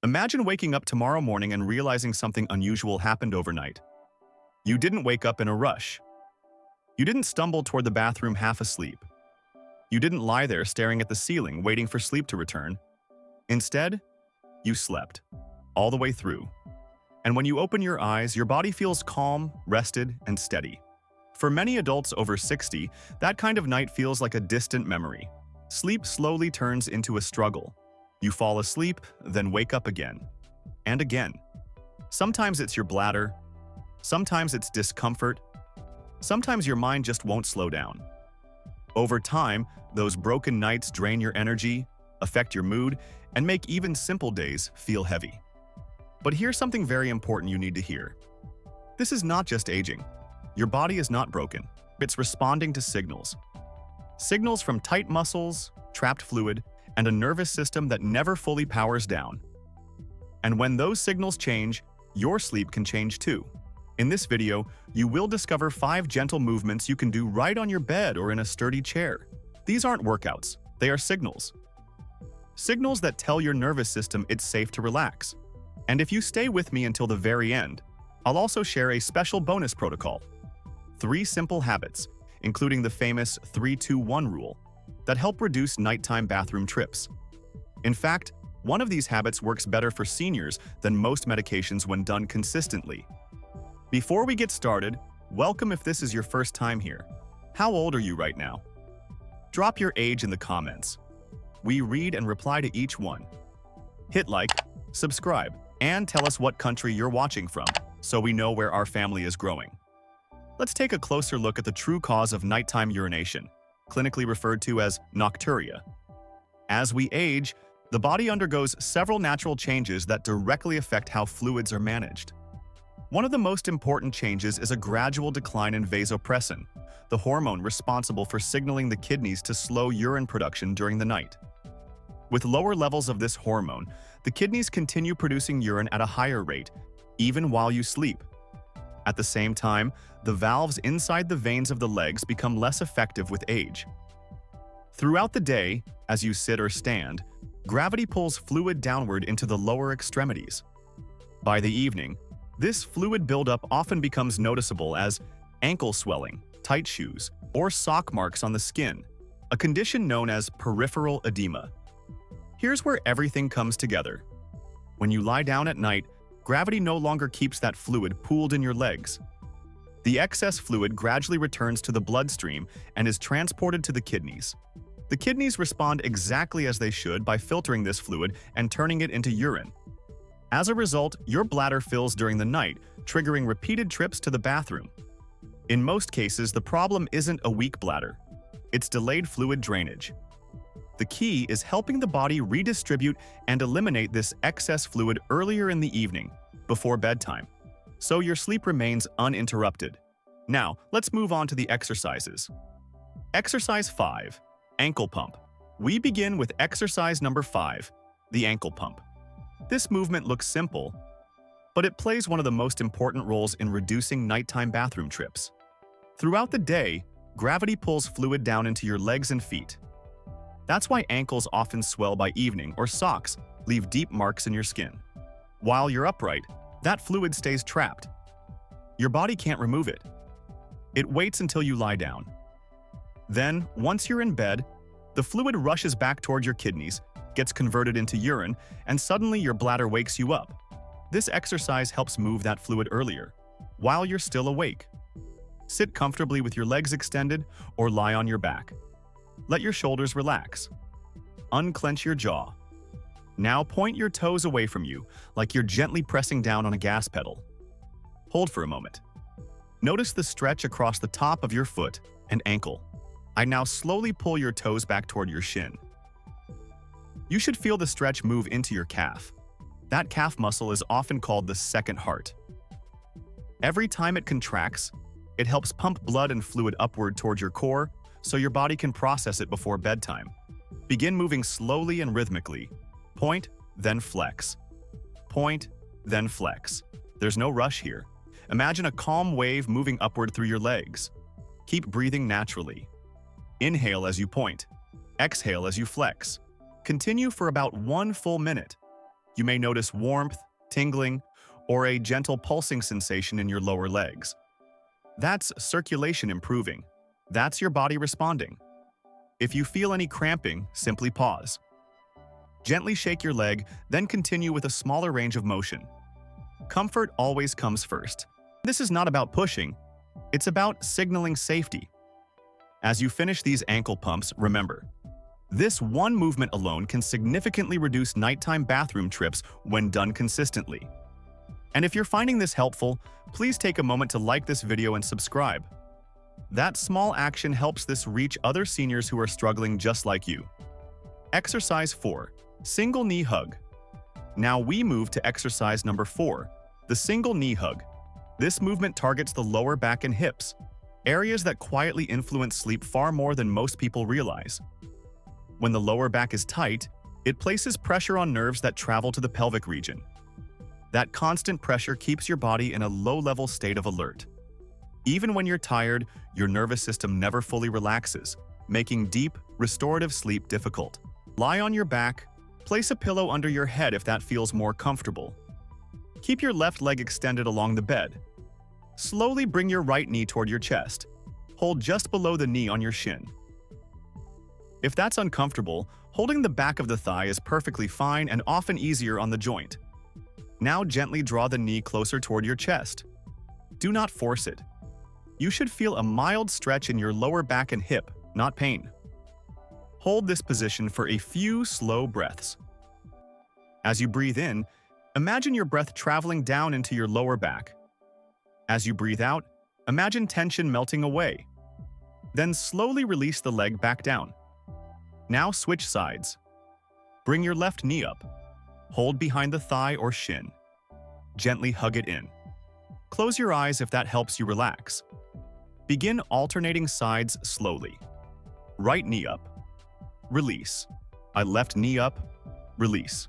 Imagine waking up tomorrow morning and realizing something unusual happened overnight. You didn't wake up in a rush. You didn't stumble toward the bathroom half asleep. You didn't lie there staring at the ceiling, waiting for sleep to return. Instead, you slept, all the way through. And when you open your eyes, your body feels calm, rested, and steady. For many adults over 60, that kind of night feels like a distant memory. Sleep slowly turns into a struggle. You fall asleep, then wake up again. And again. Sometimes it's your bladder. Sometimes it's discomfort. Sometimes your mind just won't slow down. Over time, those broken nights drain your energy, affect your mood, and make even simple days feel heavy. But here's something very important you need to hear. This is not just aging. Your body is not broken. It's responding to signals. Signals from tight muscles, trapped fluid, and a nervous system that never fully powers down. And when those signals change, your sleep can change too. In this video, you will discover 5 gentle movements you can do right on your bed or in a sturdy chair. These aren't workouts, they are signals. Signals that tell your nervous system it's safe to relax. And if you stay with me until the very end, I'll also share a special bonus protocol. 3 simple habits, including the famous 3-2-1 rule, that help reduce nighttime bathroom trips. In fact, one of these habits works better for seniors than most medications when done consistently. Before we get started, welcome if this is your first time here. How old are you right now? Drop your age in the comments. We read and reply to each one. Hit like, subscribe, and tell us what country you're watching from, so we know where our family is growing. Let's take a closer look at the true cause of nighttime urination, clinically referred to as nocturia. As we age, the body undergoes several natural changes that directly affect how fluids are managed. One of the most important changes is a gradual decline in vasopressin, the hormone responsible for signaling the kidneys to slow urine production during the night. With lower levels of this hormone, the kidneys continue producing urine at a higher rate, even while you sleep. At the same time, the valves inside the veins of the legs become less effective with age. Throughout the day, as you sit or stand, gravity pulls fluid downward into the lower extremities. By the evening, this fluid buildup often becomes noticeable as ankle swelling, tight shoes, or sock marks on the skin, a condition known as peripheral edema. Here's where everything comes together. When you lie down at night, gravity no longer keeps that fluid pooled in your legs. The excess fluid gradually returns to the bloodstream and is transported to the kidneys. The kidneys respond exactly as they should by filtering this fluid and turning it into urine. As a result, your bladder fills during the night, triggering repeated trips to the bathroom. In most cases, the problem isn't a weak bladder. It's delayed fluid drainage. The key is helping the body redistribute and eliminate this excess fluid earlier in the evening, before bedtime, so your sleep remains uninterrupted. Now, let's move on to the exercises. Exercise 5, ankle pump. We begin with exercise number 5, the ankle pump. This movement looks simple, but it plays one of the most important roles in reducing nighttime bathroom trips. Throughout the day, gravity pulls fluid down into your legs and feet. That's why ankles often swell by evening or socks leave deep marks in your skin. While you're upright, that fluid stays trapped. Your body can't remove it. It waits until you lie down. Then, once you're in bed, the fluid rushes back toward your kidneys, gets converted into urine, and suddenly your bladder wakes you up. This exercise helps move that fluid earlier, while you're still awake. Sit comfortably with your legs extended or lie on your back. Let your shoulders relax. Unclench your jaw. Now point your toes away from you, like you're gently pressing down on a gas pedal. Hold for a moment. Notice the stretch across the top of your foot and ankle. I now slowly pull your toes back toward your shin. You should feel the stretch move into your calf. That calf muscle is often called the second heart. Every time it contracts, it helps pump blood and fluid upward toward your core so your body can process it before bedtime. Begin moving slowly and rhythmically. Point, then flex. Point, then flex. There's no rush here. Imagine a calm wave moving upward through your legs. Keep breathing naturally. Inhale as you point. Exhale as you flex. Continue for about 1 full minute. You may notice warmth, tingling, or a gentle pulsing sensation in your lower legs. That's circulation improving. That's your body responding. If you feel any cramping, simply pause. Gently shake your leg, then continue with a smaller range of motion. Comfort always comes first. This is not about pushing, it's about signaling safety. As you finish these ankle pumps, remember, this one movement alone can significantly reduce nighttime bathroom trips when done consistently. And if you're finding this helpful, please take a moment to like this video and subscribe. That small action helps this reach other seniors who are struggling just like you. Exercise 4. Single knee hug. Now we move to exercise number 4, the single knee hug. This movement targets the lower back and hips, areas that quietly influence sleep far more than most people realize. When the lower back is tight, it places pressure on nerves that travel to the pelvic region. That constant pressure keeps your body in a low-level state of alert. Even when you're tired, your nervous system never fully relaxes, making deep, restorative sleep difficult. Lie on your back, place a pillow under your head if that feels more comfortable. Keep your left leg extended along the bed. Slowly bring your right knee toward your chest. Hold just below the knee on your shin. If that's uncomfortable, holding the back of the thigh is perfectly fine and often easier on the joint. Now gently draw the knee closer toward your chest. Do not force it. You should feel a mild stretch in your lower back and hip, not pain. Hold this position for a few slow breaths. As you breathe in, imagine your breath traveling down into your lower back. As you breathe out, imagine tension melting away. Then slowly release the leg back down. Now switch sides. Bring your left knee up. Hold behind the thigh or shin. Gently hug it in. Close your eyes if that helps you relax. Begin alternating sides slowly. Right knee up. Release. Left knee up. Release.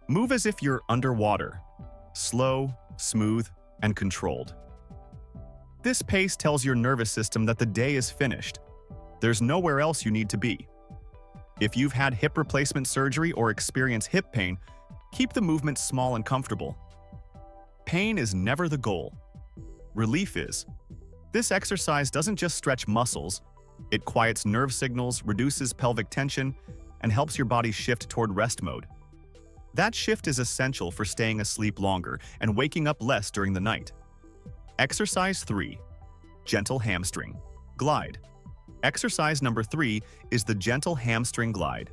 Move as if you're underwater. Slow, smooth, and controlled. This pace tells your nervous system that the day is finished. There's nowhere else you need to be. If you've had hip replacement surgery or experience hip pain, keep the movement small and comfortable. Pain is never the goal. Relief is. This exercise doesn't just stretch muscles, it quiets nerve signals, reduces pelvic tension, and helps your body shift toward rest mode. That shift is essential for staying asleep longer and waking up less during the night. Exercise 3. Gentle hamstring. Glide. Exercise number 3 is the gentle hamstring glide.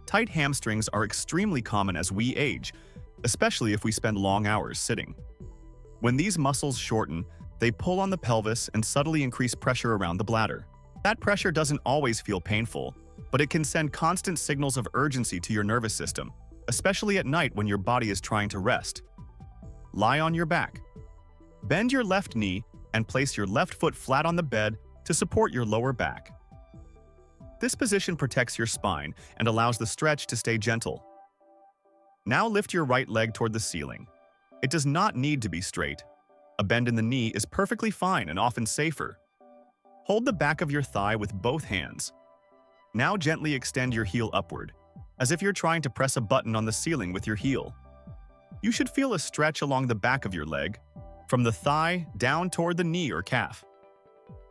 Tight hamstrings are extremely common as we age, especially if we spend long hours sitting. When these muscles shorten, they pull on the pelvis and subtly increase pressure around the bladder. That pressure doesn't always feel painful, but it can send constant signals of urgency to your nervous system, especially at night when your body is trying to rest. Lie on your back. Bend your left knee and place your left foot flat on the bed to support your lower back. This position protects your spine and allows the stretch to stay gentle. Now lift your right leg toward the ceiling. It does not need to be straight. A bend in the knee is perfectly fine and often safer. Hold the back of your thigh with both hands. Now gently extend your heel upward, as if you're trying to press a button on the ceiling with your heel. You should feel a stretch along the back of your leg, from the thigh down toward the knee or calf.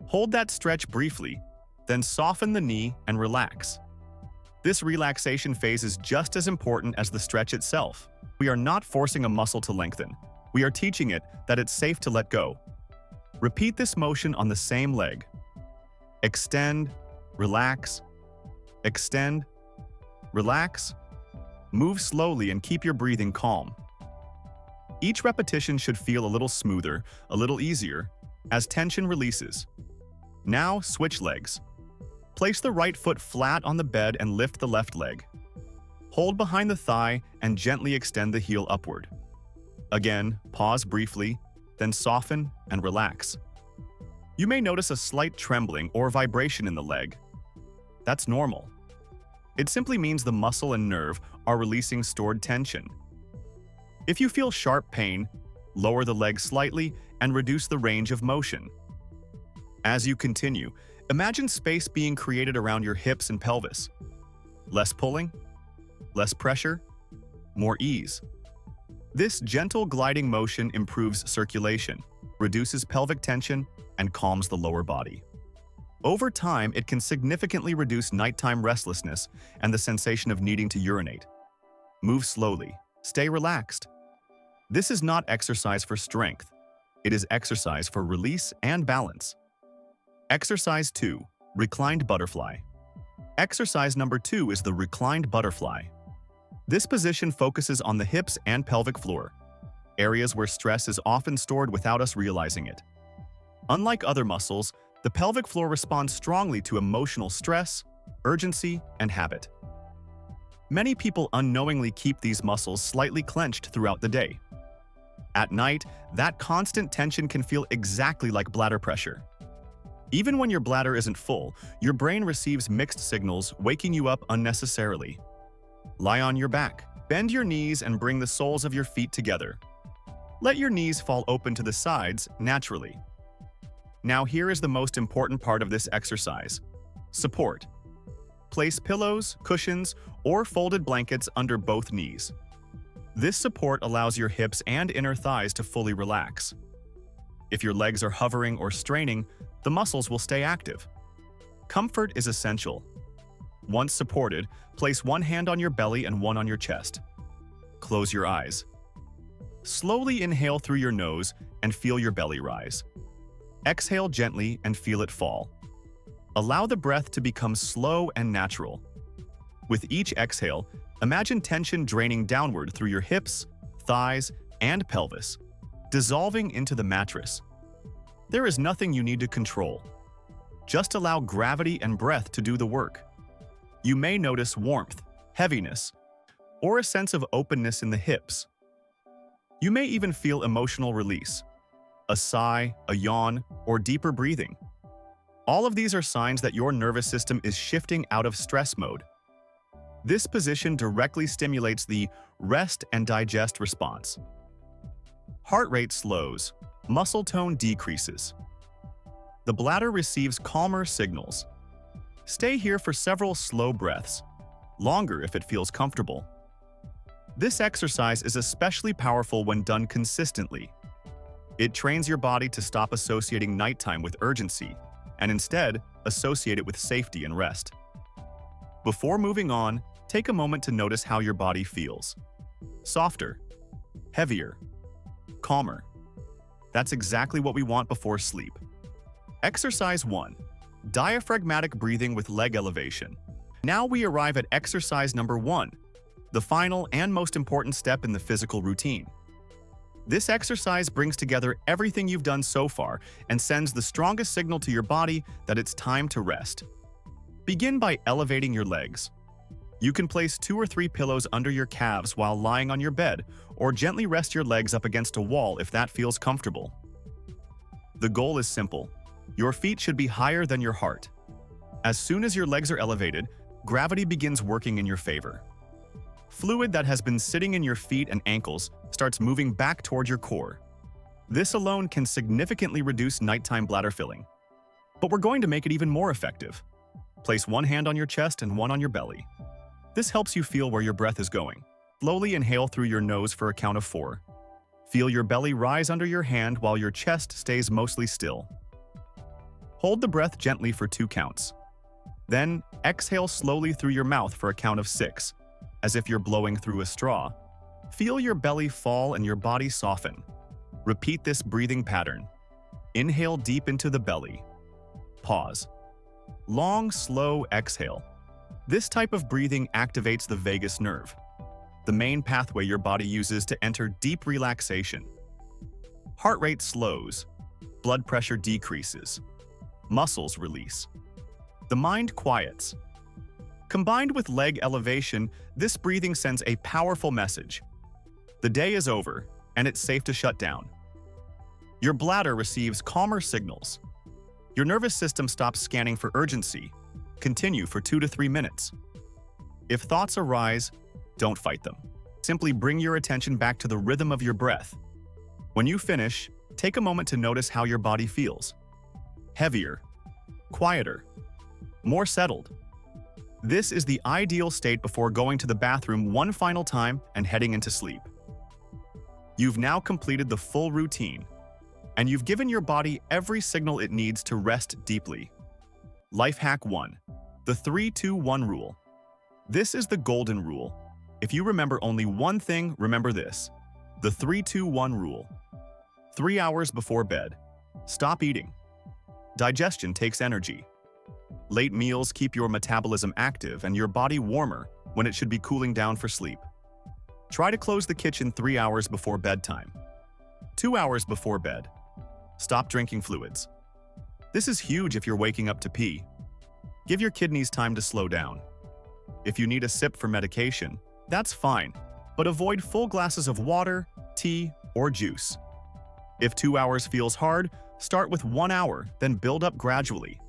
Hold that stretch briefly, then soften the knee and relax. This relaxation phase is just as important as the stretch itself. We are not forcing a muscle to lengthen. We are teaching it that it's safe to let go. Repeat this motion on the same leg. Extend, relax, extend, relax. Move slowly and keep your breathing calm. Each repetition should feel a little smoother, a little easier, as tension releases. Now switch legs. Place the right foot flat on the bed and lift the left leg. Hold behind the thigh and gently extend the heel upward. Again, pause briefly, then soften and relax. You may notice a slight trembling or vibration in the leg. That's normal. It simply means the muscle and nerve are releasing stored tension. If you feel sharp pain, lower the leg slightly and reduce the range of motion. As you continue, imagine space being created around your hips and pelvis. Less pulling, less pressure, more ease. This gentle gliding motion improves circulation, reduces pelvic tension, and calms the lower body. Over time, it can significantly reduce nighttime restlessness and the sensation of needing to urinate. Move slowly. Stay relaxed. This is not exercise for strength. It is exercise for release and balance. Exercise 2. Reclined butterfly. Exercise number 2 is the reclined butterfly. This position focuses on the hips and pelvic floor, areas where stress is often stored without us realizing it. Unlike other muscles, the pelvic floor responds strongly to emotional stress, urgency, and habit. Many people unknowingly keep these muscles slightly clenched throughout the day. At night, that constant tension can feel exactly like bladder pressure. Even when your bladder isn't full, your brain receives mixed signals, waking you up unnecessarily. Lie on your back, bend your knees, and bring the soles of your feet together. Let your knees fall open to the sides naturally. Now here is the most important part of this exercise: support. Place pillows, cushions, or folded blankets under both knees. This support allows your hips and inner thighs to fully relax. If your legs are hovering or straining, the muscles will stay active. Comfort is essential. Once supported, place one hand on your belly and one on your chest. Close your eyes. Slowly inhale through your nose and feel your belly rise. Exhale gently and feel it fall. Allow the breath to become slow and natural. With each exhale, imagine tension draining downward through your hips, thighs, and pelvis, dissolving into the mattress. There is nothing you need to control. Just allow gravity and breath to do the work. You may notice warmth, heaviness, or a sense of openness in the hips. You may even feel emotional release, a sigh, a yawn, or deeper breathing. All of these are signs that your nervous system is shifting out of stress mode. This position directly stimulates the rest and digest response. Heart rate slows, muscle tone decreases. The bladder receives calmer signals. Stay here for several slow breaths, longer if it feels comfortable. This exercise is especially powerful when done consistently. It trains your body to stop associating nighttime with urgency and instead associate it with safety and rest. Before moving on, take a moment to notice how your body feels. Softer, heavier, calmer. That's exactly what we want before sleep. Exercise 1. Diaphragmatic breathing with leg elevation. Now we arrive at exercise number 1, the final and most important step in the physical routine. This exercise brings together everything you've done so far and sends the strongest signal to your body that it's time to rest. Begin by elevating your legs. You can place 2 or 3 pillows under your calves while lying on your bed, or gently rest your legs up against a wall if that feels comfortable. The goal is simple. Your feet should be higher than your heart. As soon as your legs are elevated, gravity begins working in your favor. Fluid that has been sitting in your feet and ankles starts moving back toward your core. This alone can significantly reduce nighttime bladder filling. But we're going to make it even more effective. Place one hand on your chest and one on your belly. This helps you feel where your breath is going. Slowly inhale through your nose for a count of 4. Feel your belly rise under your hand while your chest stays mostly still. Hold the breath gently for 2 counts. Then, exhale slowly through your mouth for a count of 6, as if you're blowing through a straw. Feel your belly fall and your body soften. Repeat this breathing pattern. Inhale deep into the belly. Pause. Long, slow exhale. This type of breathing activates the vagus nerve, the main pathway your body uses to enter deep relaxation. Heart rate slows. Blood pressure decreases. Muscles release. The mind quiets. Combined with leg elevation, this breathing sends a powerful message. The day is over, and it's safe to shut down. Your bladder receives calmer signals. Your nervous system stops scanning for urgency. Continue for 2 to 3 minutes. If thoughts arise, don't fight them. Simply bring your attention back to the rhythm of your breath. When you finish, take a moment to notice how your body feels. Heavier, quieter, more settled. This is the ideal state before going to the bathroom one final time and heading into sleep. You've now completed the full routine, and you've given your body every signal it needs to rest deeply. Life hack 1. The 3-2-1 rule. This is the golden rule. If you remember only one thing, remember this. The 3-2-1 rule. 3 hours before bed. Stop eating. Digestion takes energy. Late meals keep your metabolism active and your body warmer when it should be cooling down for sleep. Try to close the kitchen 3 hours before bedtime. 2 hours before bed. Stop drinking fluids. This is huge if you're waking up to pee. Give your kidneys time to slow down. If you need a sip for medication, that's fine, but avoid full glasses of water, tea, or juice. If 2 hours feels hard, start with 1 hour, then build up gradually.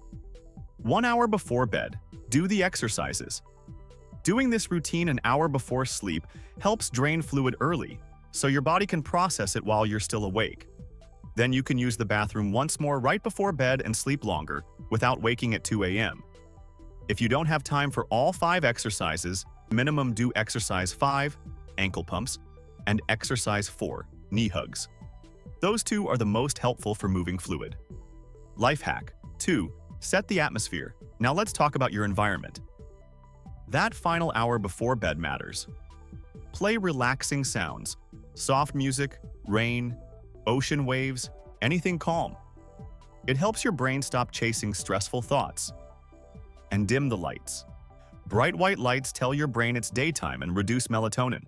1 hour before bed, do the exercises. Doing this routine an hour before sleep helps drain fluid early, so your body can process it while you're still awake. Then you can use the bathroom once more right before bed and sleep longer without waking at 2 a.m. If you don't have time for all 5 exercises, minimum do exercise 5, ankle pumps, and exercise 4, knee hugs. Those 2 are the most helpful for moving fluid. Life hack 2. Set the atmosphere. Now let's talk about your environment. That final hour before bed matters. Play relaxing sounds, soft music, rain, ocean waves, anything calm. It helps your brain stop chasing stressful thoughts. And dim the lights. Bright white lights tell your brain it's daytime and reduce melatonin.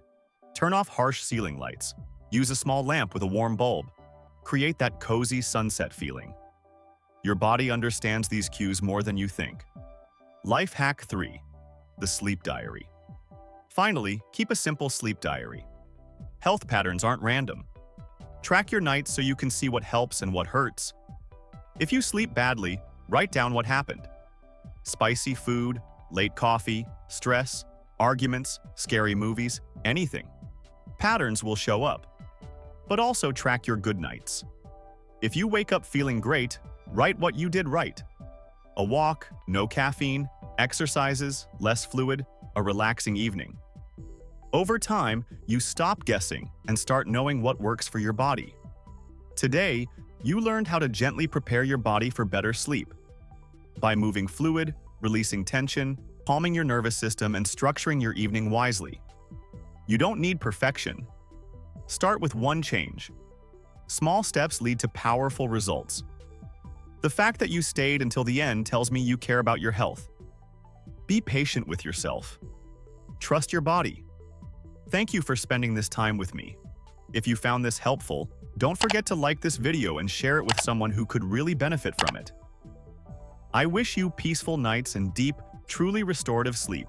Turn off harsh ceiling lights. Use a small lamp with a warm bulb. Create that cozy sunset feeling. Your body understands these cues more than you think. Life hack 3. The sleep diary. Finally, keep a simple sleep diary. Health patterns aren't random. Track your nights so you can see what helps and what hurts. If you sleep badly, write down what happened. Spicy food, late coffee, stress, arguments, scary movies, anything. Patterns will show up. But also track your good nights. If you wake up feeling great, write what you did right. A walk, no caffeine, exercises, less fluid, a relaxing evening. Over time, you stop guessing and start knowing what works for your body. Today, you learned how to gently prepare your body for better sleep. By moving fluid, releasing tension, calming your nervous system, and structuring your evening wisely. You don't need perfection. Start with one change. Small steps lead to powerful results. The fact that you stayed until the end tells me you care about your health. Be patient with yourself. Trust your body. Thank you for spending this time with me. If you found this helpful, don't forget to like this video and share it with someone who could really benefit from it. I wish you peaceful nights and deep, truly restorative sleep.